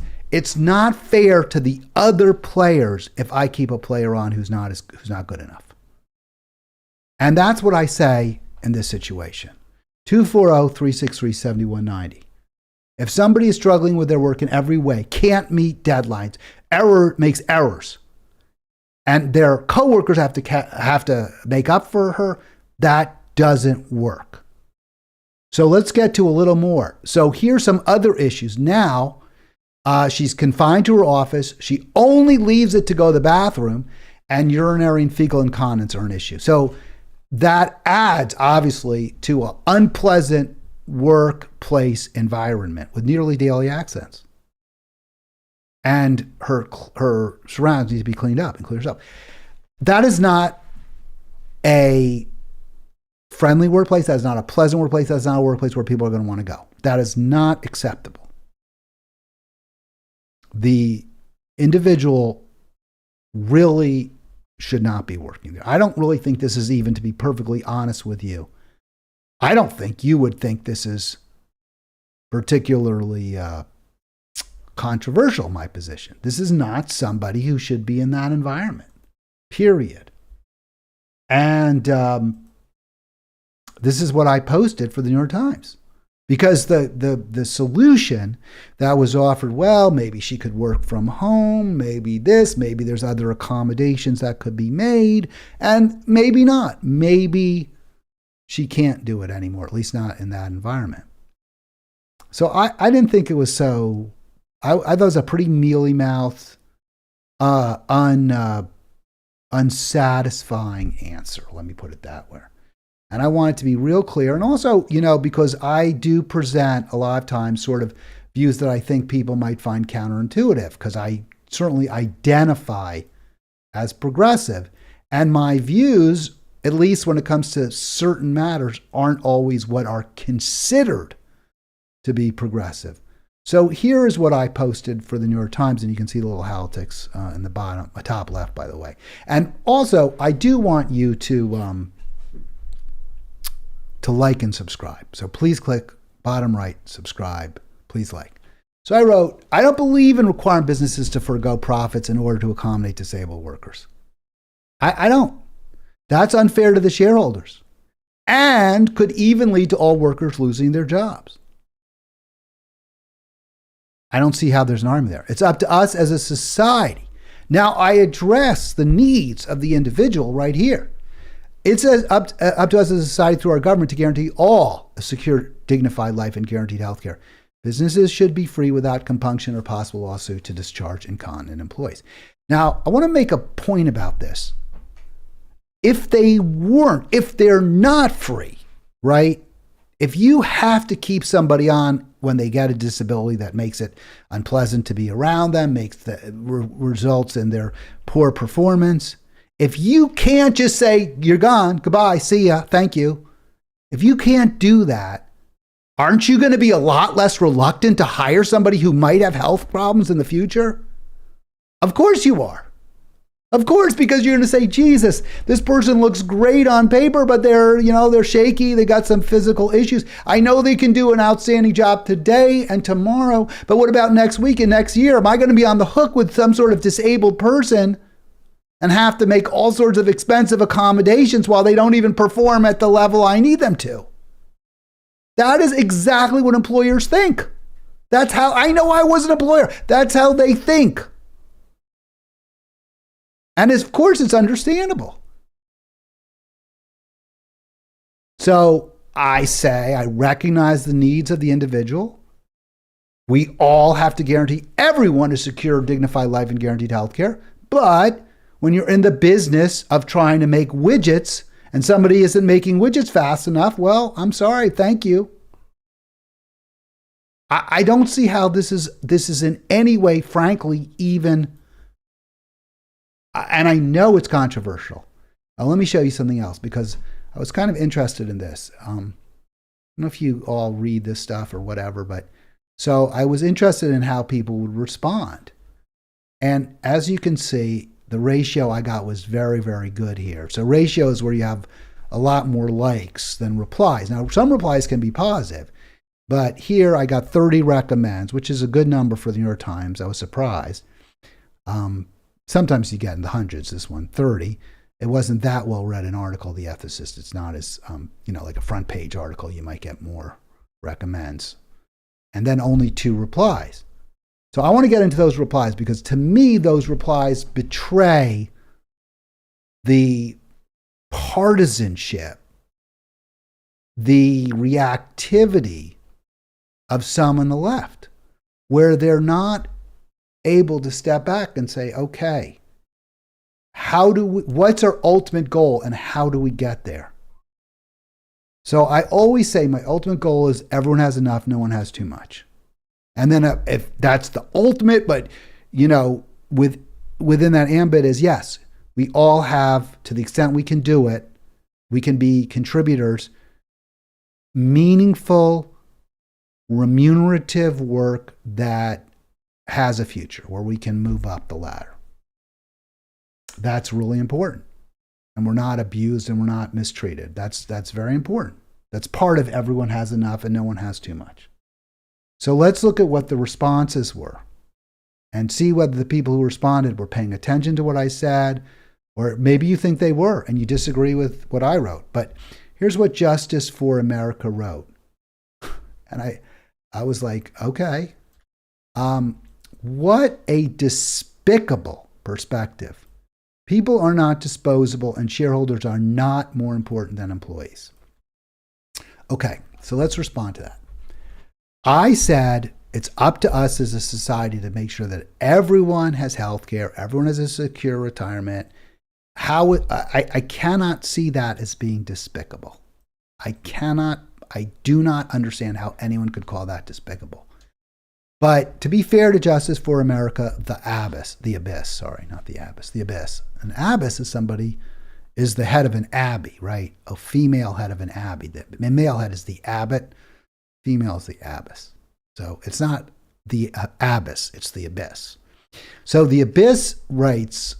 not fair to the other players if I keep a player on who's not good enough. And that's what I say in this situation. 240-363-7190. If somebody is struggling with their work in every way, can't meet deadlines, makes errors, and their coworkers have to make up for her, that doesn't work. So let's get to a little more. So here's some other issues. Now, she's confined to her office. She only leaves it to go to the bathroom, and urinary and fecal incontinence are an issue. So that adds, obviously, to an unpleasant workplace environment with nearly daily accents. And her surroundings need to be cleaned up and clear herself. That is not a friendly workplace. That is not a pleasant workplace. That's not a workplace where people are going to want to go. That is not acceptable. The individual really should not be working there. I don't really think this is, even to be perfectly honest with you, I don't think you would think this is particularly controversial, my position. This is not somebody who should be in that environment, period. And This is what I posted for the New York Times. Because the solution that was offered, well, maybe she could work from home, maybe this, maybe there's other accommodations that could be made, and maybe not. Maybe she can't do it anymore, at least not in that environment. So I didn't think it was so, I thought it was a pretty mealy-mouthed, unsatisfying answer. Let me put it that way. And I want it to be real clear. And also, because I do present a lot of times sort of views that I think people might find counterintuitive, because I certainly identify as progressive. And my views, at least when it comes to certain matters, aren't always what are considered to be progressive. So here is what I posted for the New York Times, and you can see the little Halitics in the bottom, top left, by the way. And also, I do want you to like and subscribe. So please click bottom right, subscribe, please like. So I wrote, I don't believe in requiring businesses to forego profits in order to accommodate disabled workers. I don't. That's unfair to the shareholders and could even lead to all workers losing their jobs. I don't see how there's an argument there. It's up to us as a society. Now, I address the needs of the individual right here. It says up to us as a society through our government to guarantee all a secure, dignified life and guaranteed health care. Businesses should be free without compunction or possible lawsuit to discharge incontinent employees. Now, I want to make a point about this. If they're not free, right? If you have to keep somebody on when they get a disability that makes it unpleasant to be around them, results in their poor performance, if you can't just say, you're gone, goodbye, see ya, thank you. If you can't do that, aren't you going to be a lot less reluctant to hire somebody who might have health problems in the future? Of course you are. Of course, because you're going to say, Jesus, this person looks great on paper, but they're shaky. They got some physical issues. I know they can do an outstanding job today and tomorrow, but what about next week and next year? Am I going to be on the hook with some sort of disabled person and have to make all sorts of expensive accommodations while they don't even perform at the level I need them to? That is exactly what employers think. That's how I know I was an employer. That's how they think. And of course, it's understandable. So I say, I recognize the needs of the individual. We all have to guarantee everyone a secure, dignified life and guaranteed health care. But when you're in the business of trying to make widgets and somebody isn't making widgets fast enough, well, I'm sorry, thank you. I don't see how this is in any way, frankly, even, and I know it's controversial. Let me show you something else, because I was kind of interested in this. I don't know if you all read this stuff or whatever, but so I was interested in how people would respond. And as you can see, the ratio I got was very, very good here. So ratio is where you have a lot more likes than replies. Now, some replies can be positive, but here I got 30 recommends, which is a good number for the New York Times. I was surprised. Sometimes you get in the hundreds, this one, 30. It wasn't that well read an article, The Ethicist. It's not as, like a front page article. You might get more recommends. And then only 2 replies. So I want to get into those replies because to me, those replies betray the partisanship, the reactivity of some on the left, where they're not able to step back and say, okay, what's our ultimate goal and how do we get there? So I always say my ultimate goal is everyone has enough, no one has too much. And then if that's the ultimate, but within that ambit is yes, we all have, to the extent we can do it, we can be contributors, meaningful, remunerative work that has a future where we can move up the ladder. That's really important. And we're not abused and we're not mistreated. That's very important. That's part of everyone has enough and no one has too much. So let's look at what the responses were and see whether the people who responded were paying attention to what I said, or maybe you think they were and you disagree with what I wrote. But Here's what Justice for America wrote. And I was like, okay. What a despicable perspective. People are not disposable and shareholders are not more important than employees. Okay, so let's respond to that. I said it's up to us as a society to make sure that everyone has health care, everyone has a secure retirement. I cannot see that as being despicable. I do not understand how anyone could call that despicable. But to be fair to Justice for America, the abyss, not the abyss, the abyss. An abyss is the head of an abbey, right? A female head of an abbey. The male head is the abbot, female is the abbess. So it's not the abyss, it's the abyss. So the abyss writes,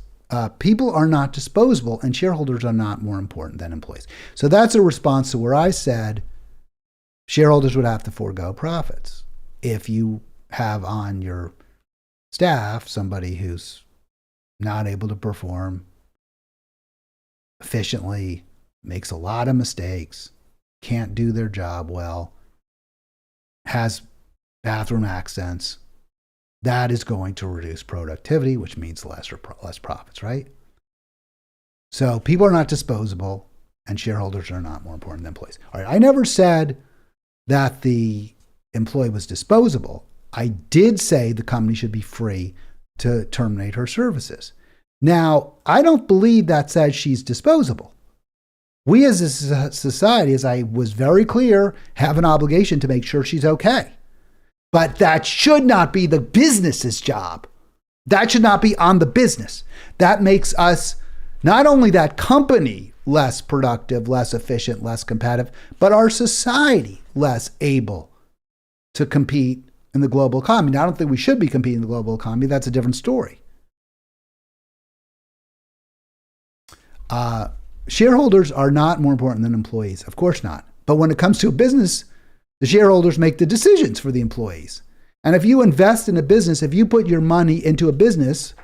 people are not disposable and shareholders are not more important than employees. So that's a response to where I said shareholders would have to forego profits. If you have on your staff somebody who's not able to perform efficiently, makes a lot of mistakes, can't do their job well, has bathroom accents, that is going to reduce productivity, which means less profits, right? So people are not disposable and shareholders are not more important than employees. All right, I never said that the employee was disposable. I did say the company should be free to terminate her services. Now, I don't believe that says she's disposable. We as a society, as I was very clear, have an obligation to make sure she's okay. But that should not be the business's job. That should not be on the business. That makes us, not only that company, less productive, less efficient, less competitive, but our society less able to compete in the global economy. Now, I don't think we should be competing in the global economy. That's a different story. Shareholders are not more important than employees. Of course not. But when it comes to a business, the shareholders make the decisions for the employees. And if you invest in a business, if you put your money into a business,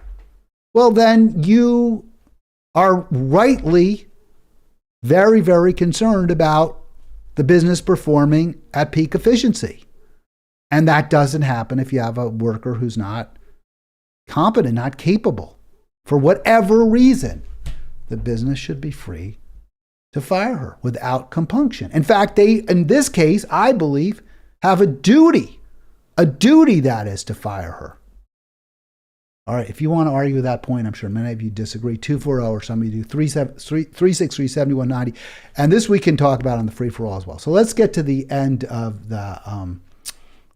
well, then you are rightly very, very concerned about the business performing at peak efficiency. And that doesn't happen if you have a worker who's not competent, not capable. For whatever reason, the business should be free to fire her without compunction. In fact, they, in this case, I believe, have a duty that is to fire her. All right, if you want to argue that point, I'm sure many of you disagree. 240 or somebody do 363-7190. And this we can talk about on the free for all as well. So let's get to the end of the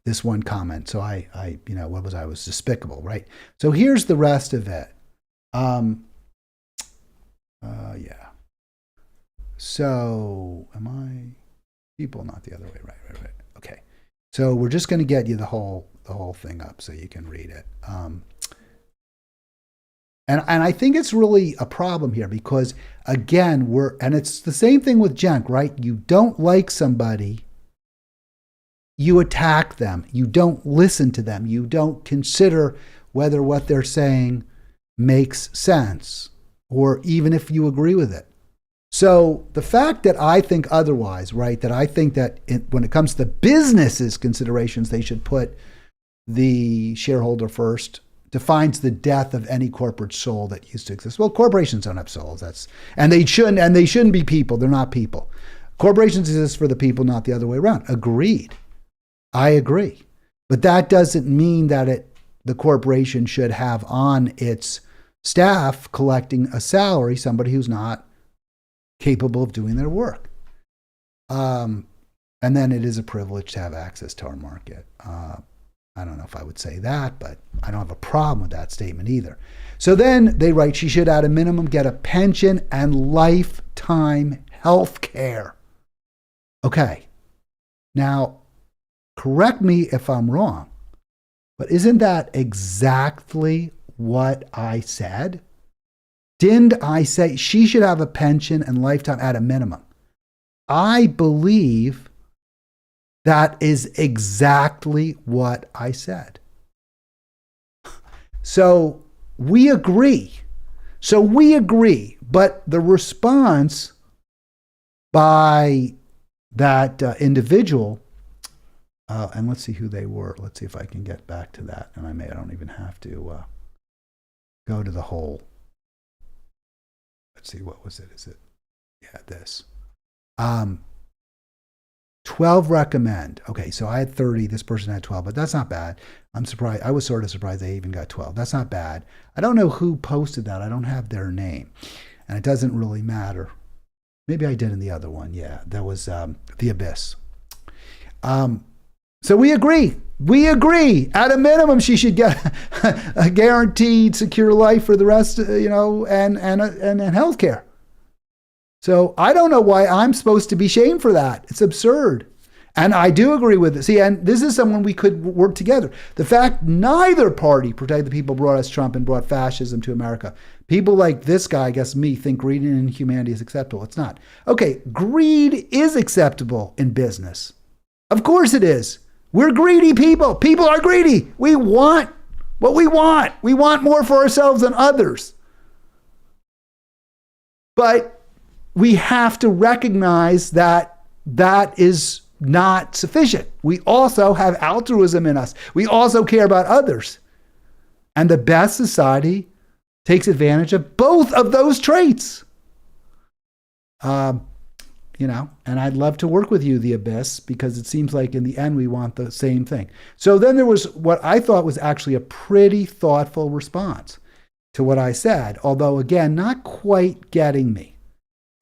this one comment. So I was despicable, right? So here's the rest of it. Yeah. So am I people? Not the other way. Right. Okay. So we're just going to get you the whole thing up so you can read it. And I think it's really a problem here because again, it's the same thing with Cenk, right? You don't like somebody, you attack them. You don't listen to them. You don't consider whether what they're saying makes sense or even if you agree with it. So the fact that I think otherwise, right, that I think that when it comes to the business's considerations, they should put the shareholder first, defines the death of any corporate soul that used to exist. Well, corporations don't have souls. And they shouldn't be people. They're not people. Corporations exist for the people, not the other way around. Agreed. I agree. But that doesn't mean that the corporation should have on its staff collecting a salary somebody who's not capable of doing their work. And then it is a privilege to have access to our market. I don't know if I would say that, but I don't have a problem with that statement either. So then they write, she should at a minimum get a pension and lifetime health care. Okay. Now, correct me if I'm wrong, but isn't that exactly what I said? Didn't I say she should have a pension and lifetime at a minimum? I believe that is exactly what I said. So we agree. But the response by that individual. And let's see who they were. Let's see if I can get back to that. And I don't even have to go to the whole. Let's see, what was it? Is it? Yeah, this. 12 recommend. Okay, so I had 30. This person had 12, but that's not bad. I'm surprised. I was sort of surprised they even got 12. That's not bad. I don't know who posted that. I don't have their name. And it doesn't really matter. Maybe I did in the other one. Yeah, that was The Abyss. So we agree. We agree. At a minimum, she should get a guaranteed secure life for the rest, and health care. So I don't know why I'm supposed to be shamed for that. It's absurd. And I do agree with it. See, and this is someone we could work together. The fact neither party protected the people brought us Trump and brought fascism to America. People like this guy, I guess me, think greed and inhumanity is acceptable. It's not. Okay, greed is acceptable in business. Of course it is. We're greedy people. People are greedy. We want what we want. We want more for ourselves than others. But we have to recognize that that is not sufficient. We also have altruism in us. We also care about others. And the best society takes advantage of both of those traits. And I'd love to work with you, The Abyss, because it seems like in the end we want the same thing. So then there was what I thought was actually a pretty thoughtful response to what I said, although again, not quite getting me.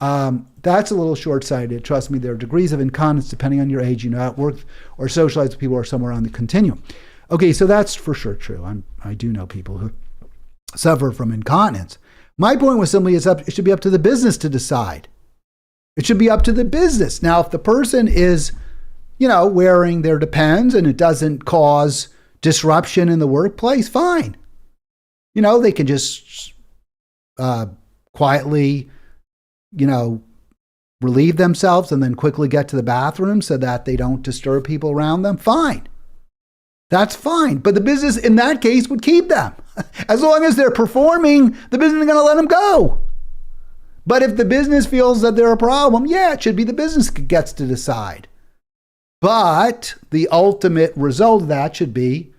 That's a little short-sighted. Trust me, there are degrees of incontinence depending on your age. You know how it works or socialize with people who are somewhere on the continuum. Okay, so that's for sure true. I do know people who suffer from incontinence. My point was simply it should be up to the business to decide. It should be up to the business. Now, if the person is, wearing their Depends and it doesn't cause disruption in the workplace, fine. They can just quietly, relieve themselves and then quickly get to the bathroom so that they don't disturb people around them. Fine. That's fine. But the business in that case would keep them. As long as they're performing, the business is going to let them go. But if the business feels that they're a problem, it should be the business gets to decide. But the ultimate result of that should be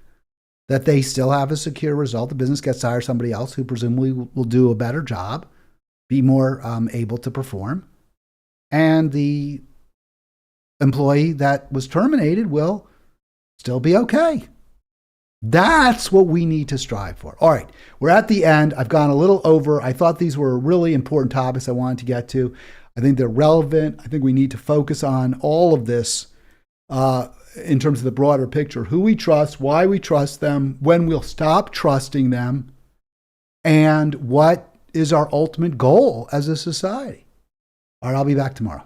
that they still have a secure result. The business gets to hire somebody else who presumably will do a better job, be more able to perform. And the employee that was terminated will still be okay. That's what we need to strive for. All right, we're at the end. I've gone a little over. I thought these were really important topics I wanted to get to. I think they're relevant. I think we need to focus on all of this in terms of the broader picture. Who we trust, why we trust them, when we'll stop trusting them, and what is our ultimate goal as a society. All right, I'll be back tomorrow.